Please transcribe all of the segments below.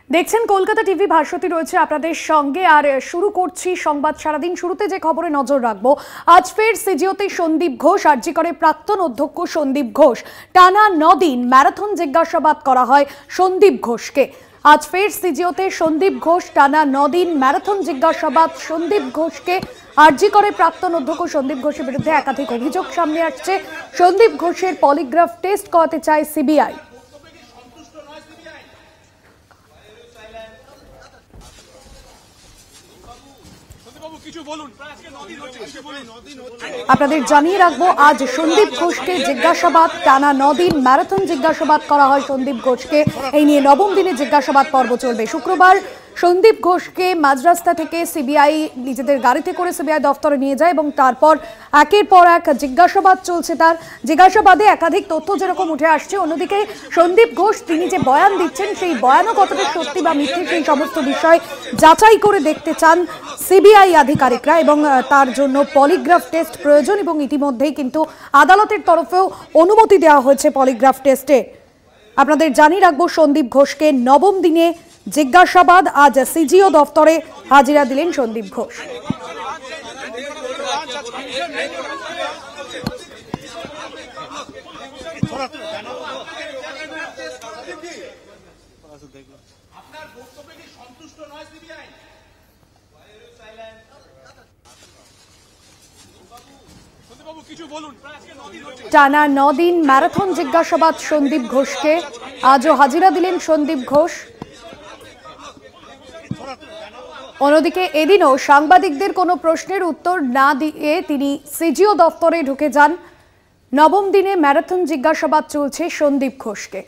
দেখছেন কলকাতা টিভি, ভাস্বতী রয়েছে আপনাদের সঙ্গে। আর শুরু করছি সংবাদ সারাদিন। শুরুতে যে খবরে নজর রাখবো, আজ ফের সিজিওতে সন্দীপ ঘোষ, আরজি করে প্রাক্তন অধ্যক্ষ সন্দীপ ঘোষ। টানা 9 দিন ম্যারাথন জিজ্ঞাসাবাদ করা হয় সন্দীপ ঘোষকে। আজ ফের সিজিওতে সন্দীপ ঘোষ, টানা 9 দিন ম্যারাথন জিজ্ঞাসাবাদ সন্দীপ ঘোষকে। আরজি করে প্রাক্তন অধ্যক্ষ সন্দীপ ঘোষের বিরুদ্ধে একাধিক অভিযোগ সামনে আসছে। সন্দীপ ঘোষের পলিগ্রাফ টেস্ট করাতে চায় সিবিআই। আপনাদের জানিয়ে রাখবো, আজ সন্দীপ ঘোষকে জিজ্ঞাসাবাদ, টানা 9 দিন ম্যারাথন জিজ্ঞাসাবাদ করা হয় সন্দীপ ঘোষকে। এই নিয়ে নবম দিনে জিজ্ঞাসাবাদ পর্ব চলবে। শুক্রবার সন্দীপ ঘোষকে মাঝরাস্তা থেকে সিবিআই নিজেদের গাড়িতে করে সিবিআই দফতরে নিয়ে যায় এবং তারপর একের পর এক জিজ্ঞাসাবাদ চলছে। তার জিজ্ঞাসাবাদে একাধিক তথ্য যেরকম উঠে আসছে, অন্যদিকে সন্দীপ ঘোষ তিনি যে বয়ান দিচ্ছেন সেই বয়ানও কতটা সত্যি বা মিথ্যে সেই সমস্ত বিষয় যাচাই করে দেখতে চান সিবিআই আধিকারিকরা এবং তার জন্য পলিগ্রাফ টেস্ট প্রয়োজন এবং ইতিমধ্যেই কিন্তু আদালতের তরফেও অনুমতি দেওয়া হয়েছে পলিগ্রাফ টেস্টে। আপনাদের জানিয়ে রাখবো, সন্দীপ ঘোষকে নবম দিনে জিজ্ঞাসাবাদ। আজ সিজিও দফতরে হাজিরা দিলেন সন্দীপ ঘোষ। টানা 9 দিন ম্যারাথন জিজ্ঞাসাবাদ সন্দীপ ঘোষকে। আজও হাজিরা দিলেন সন্দীপ ঘোষ। অন্যদিকে এদিনও সাংবাদিকদের কোনো প্রশ্নের উত্তর না দিয়ে তিনি সিজিও দফতরে ঢুকে যান। নবম দিনে ম্যারাথন জিজ্ঞাসাবাদ চলছে সন্দীপ ঘোষকে।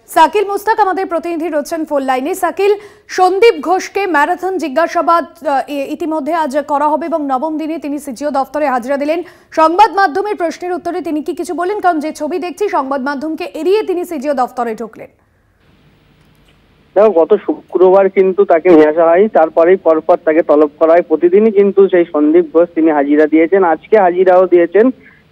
সাকিল মুস্তাক আমাদের প্রতিনিধি রয়েছেন ফোন লাইনে। সাকিল, সন্দীপ ঘোষকে ম্যারাথন জিজ্ঞাসাবাদ ইতিমধ্যে আজ করা হবে এবং নবম দিনে তিনি সিজিও দফতরে হাজিরা দিলেন। সংবাদ মাধ্যমের প্রশ্নের উত্তরে তিনি কি কিছু বলেন? কারণ যে ছবি দেখছি, সংবাদ মাধ্যমকে এড়িয়ে তিনি সিজিও দফতরে ঢুকলেন। দেখো, গত শুক্রবার কিন্তু তাকে নিয়ে আসা হয়, তারপরেই পরপর তাকে তলব করা হয়। প্রতিদিনই কিন্তু সেই সন্দীপ ঘোষ তিনি হাজিরা দিয়েছেন, আজকে হাজিরাও দিয়েছেন।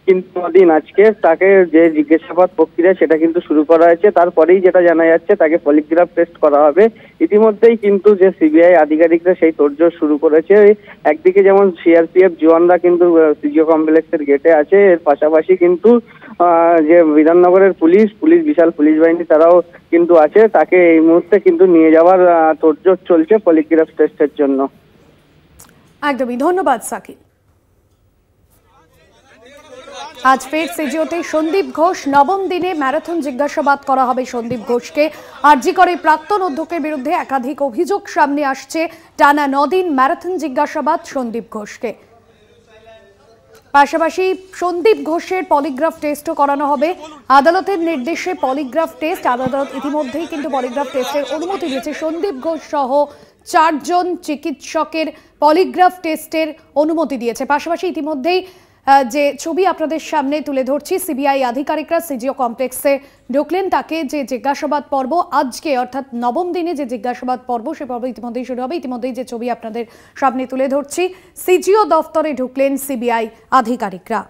কিন্তু দিন আজকে তাকে যে জিজ্ঞাসাবাদ প্রক্রিয়া সেটা কিন্তু শুরু করা হয়েছে। তারপরেই যেটা জানা যাচ্ছে, তাকে পলিগ্রাফ টেস্ট করা হবে। ইতিমধ্যেই কিন্তু যে সিবিআই আধিকারিকরা সেই তোড়জোড় শুরু করেছে। একদিকে যেমন সিআরপিএফ জওয়ানরা কিন্তু সিজিও কমপ্লেক্সের গেটে আছে, এর পাশাপাশি কিন্তু যে বিধাননগরের পুলিশ বিশাল পুলিশ বাহিনী তারাও কিন্তু আছে। তাকে এই মুহূর্তে কিন্তু নিয়ে যাওয়ার তোড়জোড় চলছে পলিগ্রাফ টেস্টের জন্য। একদমই, ধন্যবাদ সাকিব। আজ ফের সিজিওতে সন্দীপ ঘোষ, নবম দিনে ম্যারাথন জিজ্ঞাসাবাদ করা হবে সন্দীপ ঘোষকে। আরজি করে প্রাক্তন অধ্যক্ষের বিরুদ্ধে একাধিক অভিযোগ সামনে আসছে। টানা 9 দিন ম্যারাথন জিজ্ঞাসাবাদ সন্দীপ ঘোষকে। পাশাপাশি সন্দীপ ঘোষের পলিগ্রাফ টেস্টও করানো হবে। আদালতের নির্দেশে পলিগ্রাফ টেস্ট, আদালত ইতিমধ্যেই কিন্তু পলিগ্রাফ টেস্টের অনুমতি দিয়েছে। সন্দীপ ঘোষ সহ 4 জন চিকিৎসকের পলিগ্রাফ টেস্টের অনুমতি দিয়েছে। পাশাপাশি ইতিমধ্যেই যে ছবি আপনাদের সামনে তুলে ধরছি, সিবিআই আধিকারিকরা সিজিও কমপ্লেক্সে ঢুকলেন। তাকে যে জিজ্ঞাসাবাদ পর্ব আজকে, অর্থাৎ নবম দিনে যে জিজ্ঞাসাবাদ পর্ব, সে পর্ব ইতিমধ্যেই শুরু হবে। ইতিমধ্যেই যে ছবি আপনাদের সামনে তুলে ধরছি, সিজিও দফতরে ঢুকলেন সিবিআই আধিকারিকরা।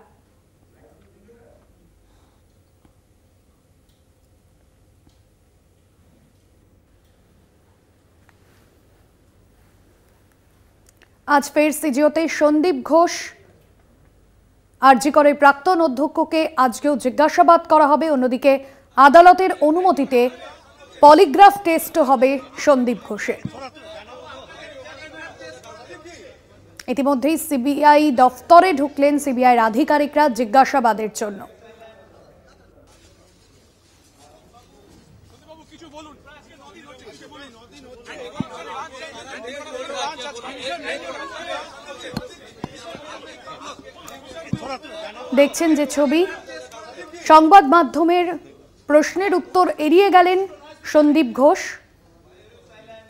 আজ ফের সিজিওতে সন্দীপ ঘোষ, আরজি করে প্রাক্তন অধ্যক্ষকে আজকেও জিজ্ঞাসাবাদ করা হবে। অন্যদিকে আদালতের অনুমতিতে পলিগ্রাফ টেস্ট হবে সন্দীপ ঘোষের। ইতিমধ্যেই সিবিআই দফতরে ঢুকলেন সিবিআইয়ের আধিকারিকরা জিজ্ঞাসাবাদের জন্য। দেখছেন যে ছবি, সংবাদ মাধ্যমের প্রশ্নের উত্তর এড়িয়ে গেলেন সন্দীপ ঘোষ।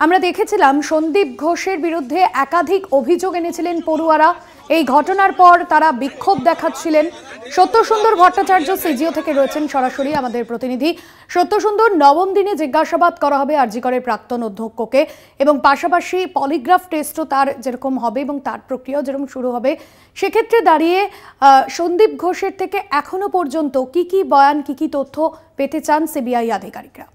আমরা দেখেছিলাম সন্দীপ ঘোষের বিরুদ্ধে একাধিক অভিযোগ এনেছিলেন পড়ুয়ারা এই ঘটনার পর তারা বিক্ষোভ দেখাচ্ছিলেন। সত্যসুন্দর ভট্টাচার্য সিজিও থেকে রয়েছেন সরাসরি আমাদের প্রতিনিধি। সত্যসুন্দর, নবম দিনে জিজ্ঞাসাবাদ করা হবে আরজি করের প্রাক্তন অধ্যক্ষকে এবং পাশাপাশি পলিগ্রাফ টেস্টও তার যেরকম হবে এবং তার প্রক্রিয়াও যেরকম শুরু হবে, সেক্ষেত্রে দাঁড়িয়ে সন্দীপ ঘোষের থেকে এখনো পর্যন্ত কি কি বয়ান, কি কি তথ্য পেতে চান সিবিআই আধিকারিকরা?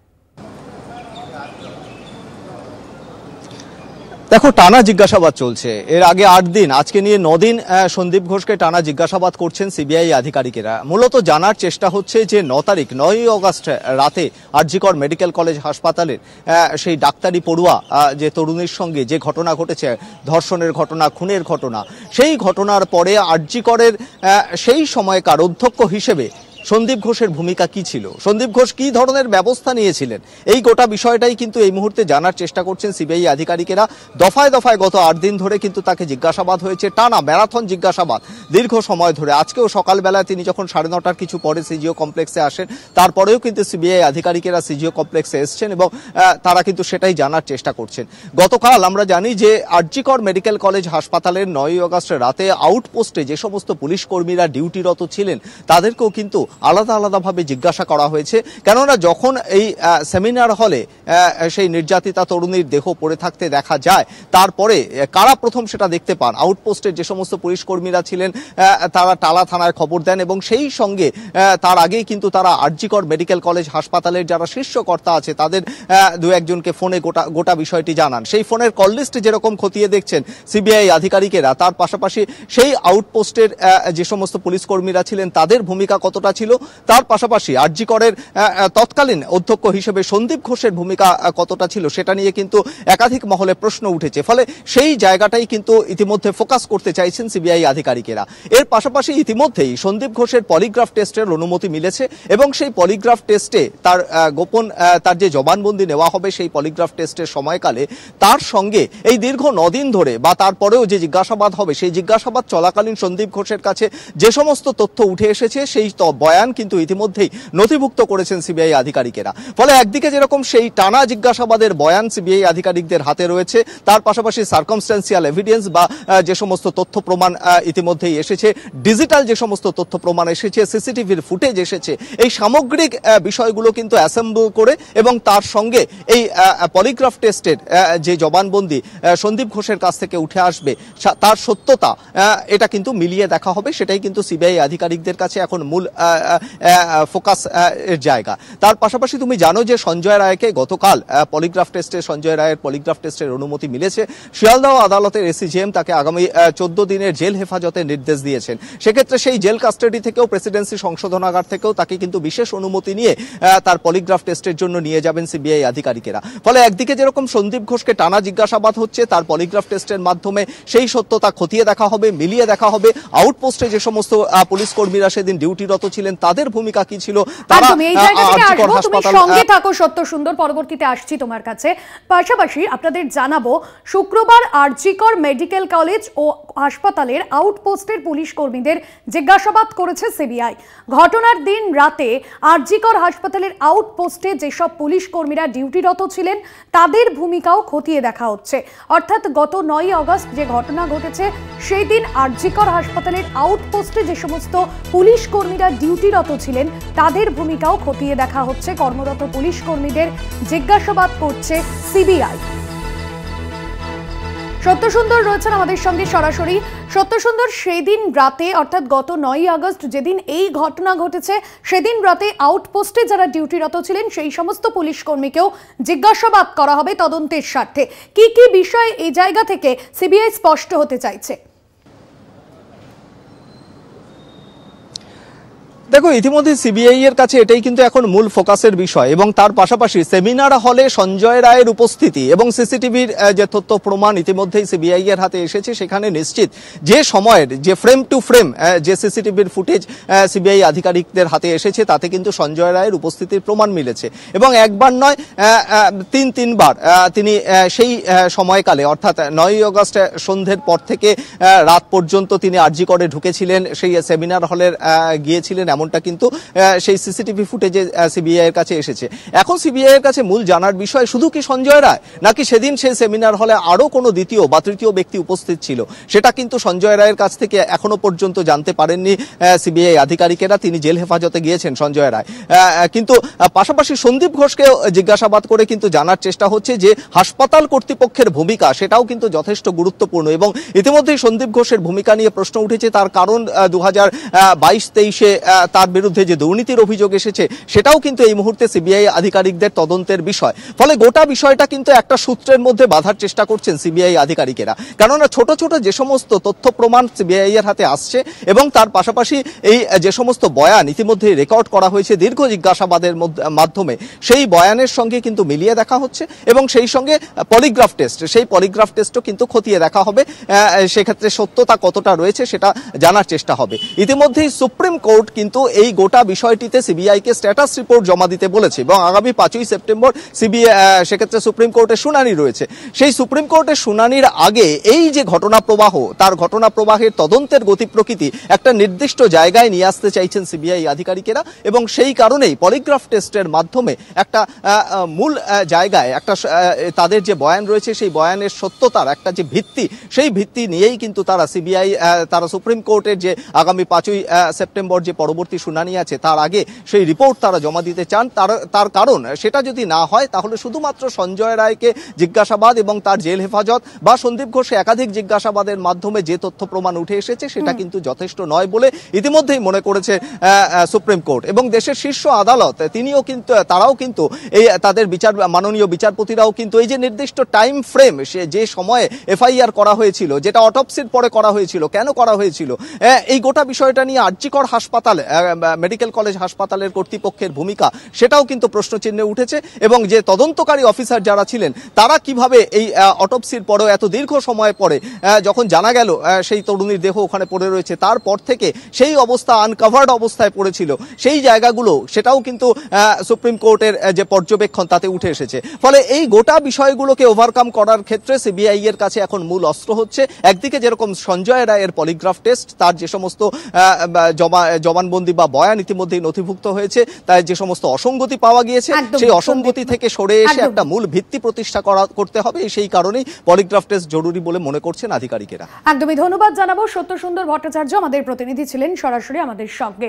দেখো, টানা জিজ্ঞাসাবাদ চলছে। এর আগে 8 দিন, আজকে নিয়ে 9 দিন সন্দীপ ঘোষকে টানা জিজ্ঞাসাবাদ করছেন সিবিআই আধিকারিকেরা। মূলত জানার চেষ্টা হচ্ছে যে 9 অগস্ট রাতে আরজি কর মেডিকেল কলেজ হাসপাতালের সেই ডাক্তারি পড়ুয়া যে তরুণীর সঙ্গে যে ঘটনা ঘটেছে, ধর্ষণের ঘটনা, খুনের ঘটনা, সেই ঘটনার পরে আরজি করের সেই সময়কার অধ্যক্ষ হিসেবে সন্দীপ ঘোষের ভূমিকা কি ছিল, সন্দীপ ঘোষ কি ধরনের ব্যবস্থা নিয়েছিলেন, এই গোটা বিষয়টাই কিন্তু এই মুহূর্তে জানার চেষ্টা করছেন সিবিআই আধিকারিকেরা। দফায় দফায় গত 8 দিন ধরে কিন্তু তাকে জিজ্ঞাসাবাদ হয়েছে, টানা ম্যারাথন জিজ্ঞাসাবাদ দীর্ঘ সময় ধরে। আজকেও সকালবেলায় তিনি যখন 9:30 কিছু পরে সিজিও কমপ্লেক্সে আসেন, তারপরেও কিন্তু সিবিআই আধিকারিকেরা সিজিও কমপ্লেক্সে এসছেন এবং তারা কিন্তু সেটাই জানার চেষ্টা করছেন। গতকাল আমরা জানি যে আরজি কর মেডিকেল কলেজ হাসপাতালের 9 অগস্ট রাতে আউটপোস্টে যে সমস্ত পুলিশ কর্মীরা ডিউটিরত ছিলেন তাদেরকেও কিন্তু আলাদা আলাদাভাবে জিজ্ঞাসা করা হয়েছে। কেননা যখন এই সেমিনার হলে সেই নির্যাতিতা তরুণীর দেহ পড়ে থাকতে দেখা যায়, তারপরে কারা প্রথম সেটা দেখতে পান, আউটপোস্টের যে সমস্ত পুলিশ কর্মীরা ছিলেন তারা টালা থানায় খবর দেন এবং সেই সঙ্গে তার আগেই কিন্তু তারা আরজি কর মেডিকেল কলেজ হাসপাতালের যারা শীর্ষকর্তা আছে তাদের 2-1জনকে ফোনে গোটা বিষয়টি জানান। সেই ফোনের কল লিস্ট যেরকম খতিয়ে দেখছেন সিবিআই আধিকারিকেরা, তার পাশাপাশি সেই আউটপোস্টের যে সমস্ত পুলিশ কর্মীরা ছিলেন তাদের ভূমিকা কতটা ছিল, তার পাশাপাশি আরজি করের তৎকালীন অধ্যক্ষ হিসেবে সন্দীপ ঘোষের ভূমিকা কতটা ছিল, সেটা নিয়ে কিন্তু একাধিক মহলে প্রশ্ন উঠেছে। ফলে সেই জায়গাটাই কিন্তু ইতিমধ্যে ফোকাস করতে চাইছেন সিবিআই আধিকারিকেরা। এর পাশাপাশি ইতিমধ্যেই সন্দীপ ঘোষের পলিগ্রাফ টেস্টের অনুমতি মিলেছে এবং সেই পলিগ্রাফ টেস্টে তার গোপন তার যে জবানবন্দি নেওয়া হবে সেই পলিগ্রাফ টেস্টের সময়কালে তার সঙ্গে এই দীর্ঘ 9 দিন ধরে বা তারপরেও যে জিজ্ঞাসাবাদ হবে, সেই জিজ্ঞাসাবাদ চলাকালীন সন্দীপ ঘোষের কাছে যে সমস্ত তথ্য উঠে এসেছে সেই বয়ান কিন্তু ইতিমধ্যেই নথিভুক্ত করেছেন সিবিআই আধিকারিকেরা। ফলে একদিকে যেরকম সেই টানা জিজ্ঞাসাবাদের বয়ান সিবিআই আধিকারিকদের হাতে রয়েছে, তার পাশাপাশি সার্কামস্ট্যান্সিয়াল এভিডেন্স বা যে সমস্ত তথ্য প্রমাণ ইতিমধ্যেই এসেছে, ডিজিটাল যে সমস্ত তথ্য প্রমাণ এসেছে, সিসিটিভির ফুটেজ এসেছে, এই সামগ্রিক বিষয়গুলো কিন্তু অ্যাসেম্বল করে এবং তার সঙ্গে এই পলিগ্রাফ টেস্টের যে জবানবন্দি সন্দীপ ঘোষের কাছ থেকে উঠে আসবে তার সত্যতা এটা কিন্তু মিলিয়ে দেখা হবে। সেটাই কিন্তু সিবিআই আধিকারিকদের কাছে এখন মূল ফোকাস এর জায়গা। তার পাশাপাশি তুমি জানো যে সঞ্জয় রায়কে গতকাল পলিগ্রাফ টেস্টে সঞ্জয় রায়ের পলিগ্রাফ টেস্টের অনুমতি মিলেছে। শিয়ালদহ আদালতের এসিজেএম তাকে আগামী 14 দিনের জেল হেফাজতের নির্দেশ দিয়েছেন। সেক্ষেত্রে সেই জেল কাস্টাডি থেকেও প্রেসিডেন্সি সংশোধনাগার থেকেও তাকে কিন্তু বিশেষ অনুমতি নিয়ে তার পলিগ্রাফ টেস্টের জন্য নিয়ে যাবেন সিবিআই আধিকারিকেরা। ফলে একদিকে যেরকম সন্দীপ ঘোষকে টানা জিজ্ঞাসাবাদ হচ্ছে, তার পলিগ্রাফ টেস্টের মাধ্যমে সেই সত্যতা খতিয়ে দেখা হবে, মিলিয়ে দেখা হবে। আউটপোস্টে যে সমস্ত পুলিশ কর্মীরা সেদিন ডিউটিরত ছিলেন তাদের ভূমিকা কি ছিল, তারা সঙ্গে থাকো সত্যসুন্দর, পরবর্তীতে আসছি তোমার কাছে। পাশাপাশি আপনাদের জানাবো, শুক্রবার আরজি কর মেডিকেল কলেজ ও হাসপাতালের আউটপোস্টের পুলিশ কর্মীদের জিজ্ঞাসাবাদ করেছে সিবিআই। ঘটনার দিন রাতে আরজি কর হাসপাতালের আউটপোস্টে যেসব পুলিশ কর্মীরা ডিউটিরত ছিলেন তাদের ভূমিকাও খতিয়ে দেখা হচ্ছে। অর্থাৎ গত 9 অগস্ট যে ঘটনা ঘটেছে সেই দিন আরজি কর হাসপাতালের আউটপোস্টে যে সমস্ত পুলিশ কর্মীরা ডিউটিরত ছিলেন তাদের ভূমিকাও খতিয়ে দেখা হচ্ছে। কর্মরত পুলিশ কর্মীদের জিজ্ঞাসাবাদ করছে সিবিআই। সত্যসুন্দর রয়েছেন আমাদের সঙ্গে সরাসরি। সত্যসুন্দর, সেদিন রাতে অর্থাৎ গত 9 আগস্ট যেদিন এই ঘটনা ঘটেছে সেদিন রাতে আউটপোস্টে যারা ডিউটিরত ছিলেন সেই সমস্ত পুলিশ কর্মীকেও জিজ্ঞাসাবাদ করা হবে তদন্তের স্বার্থে। কি কি বিষয় এই জায়গা থেকে সিবিআই স্পষ্ট হতে চাইছে? দেখো, ইতিমধ্যে সিবিআই এর কাছে এটাই কিন্তু এখন মূল ফোকাসের বিষয় এবং তার পাশাপাশি সেমিনার হলে সঞ্জয় রায়ের উপস্থিতি এবং সিসিটিভির যে তথ্য প্রমাণ ইতিমধ্যেই সিবিআই এর হাতে এসেছে, সেখানে নিশ্চিত যে সময়ের যে ফ্রেম টু ফ্রেম যে সিসিটিভির ফুটেজ সিবিআই আধিকারিকদের হাতে এসেছে তাতে কিন্তু সঞ্জয় রায়ের উপস্থিতির প্রমাণ মিলেছে এবং একবার নয় 3বার তিনি সেই সময়কালে অর্থাৎ 9 অগস্ট সন্ধ্যের পর থেকে রাত পর্যন্ত তিনি আরজি করে ঢুকেছিলেন, সেই সেমিনার হলের গিয়েছিলেন, এমনটা কিন্তু সেই সিসিটিভি ফুটেজে সিবিআই এর কাছে এসেছে। এখন সিবিআই এর কাছে মূল জানার বিষয় শুধু কি সঞ্জয় রায়, নাকি সেদিন সেই সেমিনার হলে আরো কোনো দ্বিতীয় বা তৃতীয় ব্যক্তি উপস্থিত ছিল, সেটা কিন্তু সঞ্জয় রায়ের কাছ থেকে এখনো পর্যন্ত জানতে পারেননি সিবিআই আধিকারিকেরা। তিনি জেল হেফাজতে গিয়েছেন সঞ্জয় রায়, কিন্তু পাশাপাশি সন্দীপ ঘোষকে জিজ্ঞাসাবাদ করে কিন্তু জানার চেষ্টা হচ্ছে যে হাসপাতাল কর্তৃপক্ষের ভূমিকা, সেটাও কিন্তু যথেষ্ট গুরুত্বপূর্ণ। এবং ইতিমধ্যেই সন্দীপ ঘোষের ভূমিকা নিয়ে প্রশ্ন উঠেছে, তার কারণ 2022-23-এ তার বিরুদ্ধে যে দুর্নীতির অভিযোগ এসেছে সেটাও কিন্তু এই মুহূর্তে সিবিআই আধিকারিকদের তদন্তের বিষয়। ফলে গোটা বিষয়টা কিন্তু একটা সূত্রের মধ্যে বাঁধার চেষ্টা করছেন সিবিআই আধিকারিকেরা, কেননা ছোট ছোট যে সমস্ত তথ্য প্রমাণ সিবিআই এর হাতে আসছে এবং তার পাশাপাশি এই যে সমস্ত বয়ান ইতিমধ্যে রেকর্ড করা হয়েছে দীর্ঘ জিজ্ঞাসাবাদের মাধ্যমে, সেই বয়ানের সঙ্গে কিন্তু মিলিয়ে দেখা হচ্ছে এবং সেই সঙ্গে পলিগ্রাফ টেস্ট, সেই পলিগ্রাফ টেস্টও কিন্তু খতিয়ে দেখা হবে। সেক্ষেত্রে সত্যতা কতটা রয়েছে সেটা জানার চেষ্টা হবে। ইতিমধ্যেই সুপ্রিম কোর্ট কিন্তু এই গোটা বিষয়টিতে সিবিআই কে স্ট্যাটাস রিপোর্ট জমা দিতে বলেছে এবং আগামী 5ই সেপ্টেম্বর সিবিআই সেক্ষেত্রে সুপ্রিম কোর্টের শুনানি রয়েছে। সেই সুপ্রিম কোর্টের শুনানির আগে এই যে ঘটনা প্রবাহ, তার ঘটনা প্রবাহের তদন্তের গতি প্রকৃতি একটা নির্দিষ্ট জায়গায় নিয়ে আসতে চাইছেন সিবিআই আধিকারিকেরা এবং সেই কারণেই পলিগ্রাফ টেস্টের মাধ্যমে একটা মূল জায়গায় একটা তাদের যে বয়ান রয়েছে সেই বয়ানের সত্যতার একটা যে ভিত্তি, সেই ভিত্তি নিয়েই কিন্তু তারা সিবিআই তারা সুপ্রিম কোর্টের যে আগামী 5ই সেপ্টেম্বর যে পরবর্তী শুনানি আছে তার আগে সেই রিপোর্ট তারা জমা দিতে চান। তার কারণ সেটা যদি না হয় তাহলে শুধুমাত্র সঞ্জয় রায়কে জিজ্ঞাসাবাদ এবং তার জেল হেফাজত বা সন্দীপ ঘোষকে একাধিক জিজ্ঞাসাবাদের মাধ্যমে যে তথ্য প্রমাণ উঠে এসেছে সেটা কিন্তু যথেষ্ট নয় বলে ইতিমধ্যেই মনে করেছে সুপ্রিম কোর্ট এবং দেশের শীর্ষ আদালত তিনিও কিন্তু তারাও কিন্তু এই তাদের মাননীয় বিচারপতিরাও কিন্তু এই যে নির্দিষ্ট টাইম ফ্রেম, সে যে সময়ে এফআইআর করা হয়েছিল, যেটা অটোপসির পরে করা হয়েছিল, কেন করা হয়েছিল, এই গোটা বিষয়টা নিয়ে আরজিকর হাসপাতাল মেডিকেল কলেজ হাসপাতালের কর্তৃপক্ষের ভূমিকা সেটাও কিন্তু প্রশ্নচিহ্নে উঠেছে এবং যে তদন্তকারী অফিসার যারা ছিলেন তারা কিভাবে এই অটোপসির পরেও এত দীর্ঘ সময় পরে যখন জানা গেল সেই তরুণীর দেহ ওখানে পড়ে রয়েছে তারপর থেকে সেই অবস্থা আনকাভার্ড অবস্থায় পড়েছিল, সেই জায়গাগুলো সেটাও কিন্তু সুপ্রিম কোর্টের যে পর্যবেক্ষণ তাতে উঠে এসেছে। ফলে এই গোটা বিষয়গুলোকে ওভারকাম করার ক্ষেত্রে সিবিআই এর কাছে এখন মূল অস্ত্র হচ্ছে একদিকে যেরকম সঞ্জয় রায়ের পলিগ্রাফ টেস্ট, তার যে সমস্ত জবানবন্দি বা বয়ান ইতিমধ্যেই নথিভুক্ত হয়েছে, তাই যে সমস্ত অসঙ্গতি পাওয়া গিয়েছে সেই অসঙ্গতি থেকে সরে এসে একটা মূল ভিত্তি প্রতিষ্ঠা করতে হবে। সেই কারণেই পলিগ্রাফ টেস্ট জরুরি বলে মনে করছেন আধিকারিকেরা। একদমই ধন্যবাদ জানাবো। সত্যসুন্দর ভট্টাচার্য আমাদের প্রতিনিধি ছিলেন সরাসরি আমাদের সঙ্গে।